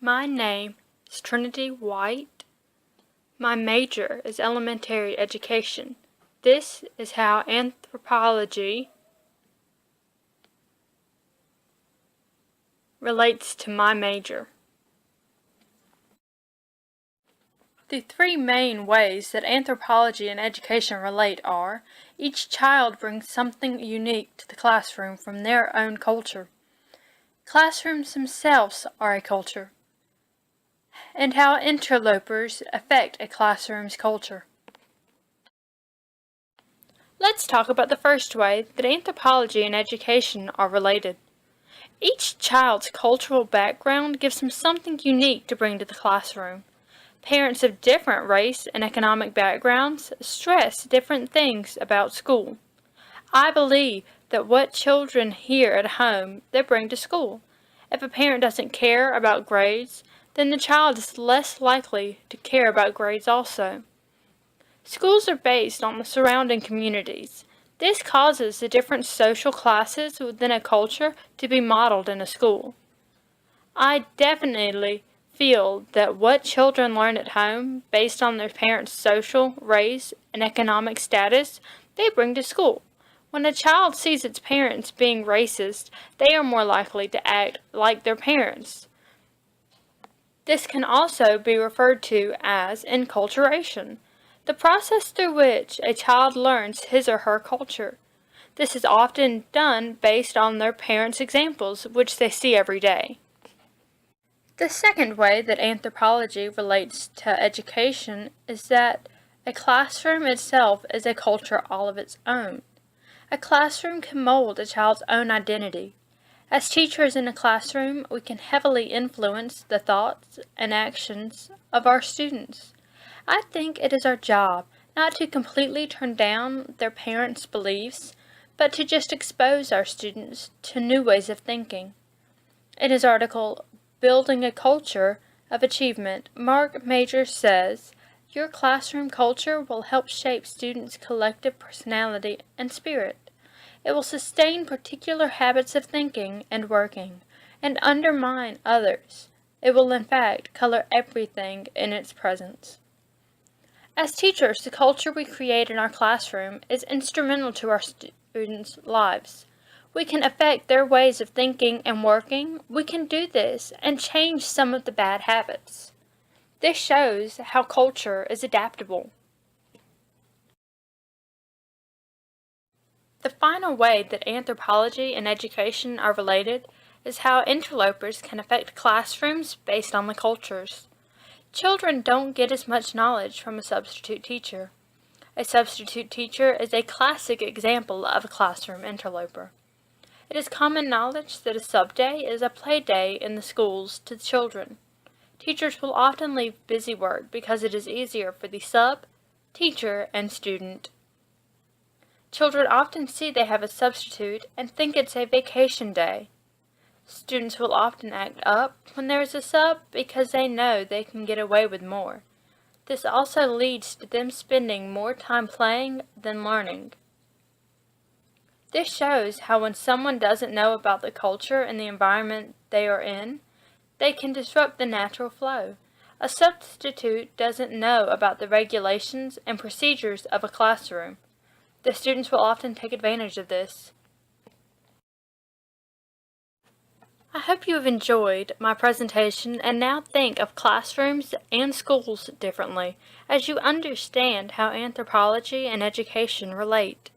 My name is Trinity White. My major is elementary education. This is how anthropology relates to my major. The three main ways that anthropology and education relate are: each child brings something unique to the classroom from their own culture. Classrooms themselves are a culture, and how interlopers affect a classroom's culture. Let's talk about the first way that anthropology and education are related. Each child's cultural background gives them something unique to bring to the classroom. Parents of different race and economic backgrounds stress different things about school. I believe that what children hear at home they bring to school. If a parent doesn't care about grades, then the child is less likely to care about grades also. Schools are based on the surrounding communities. This causes the different social classes within a culture to be modeled in a school. I definitely feel that what children learn at home, based on their parents' social, race, and economic status, they bring to school. When a child sees its parents being racist, they are more likely to act like their parents. This can also be referred to as enculturation, the process through which a child learns his or her culture. This is often done based on their parents' examples, which they see every day. The second way that anthropology relates to education is that a classroom itself is a culture all of its own. A classroom can mold a child's own identity. As teachers in a classroom, we can heavily influence the thoughts and actions of our students. I think it is our job not to completely turn down their parents' beliefs, but to just expose our students to new ways of thinking. In his article, Building a Culture of Achievement, Mark Major says, "Your classroom culture will help shape students' collective personality and spirit. It will sustain particular habits of thinking and working, and undermine others. It will in fact color everything in its presence." As teachers, the culture we create in our classroom is instrumental to our students' lives. We can affect their ways of thinking and working. We can do this and change some of the bad habits. This shows how culture is adaptable. The final way that anthropology and education are related is how interlopers can affect classrooms based on the cultures. Children don't get as much knowledge from a substitute teacher. A substitute teacher is a classic example of a classroom interloper. It is common knowledge that a sub-day is a play day in the schools to children. Teachers will often leave busy work because it is easier for the sub, teacher, and student. Children often see they have a substitute and think it's a vacation day. Students will often act up when there is a sub because they know they can get away with more. This also leads to them spending more time playing than learning. This shows how when someone doesn't know about the culture and the environment they are in, they can disrupt the natural flow. A substitute doesn't know about the regulations and procedures of a classroom. The students will often take advantage of this. I hope you have enjoyed my presentation and now think of classrooms and schools differently as you understand how anthropology and education relate.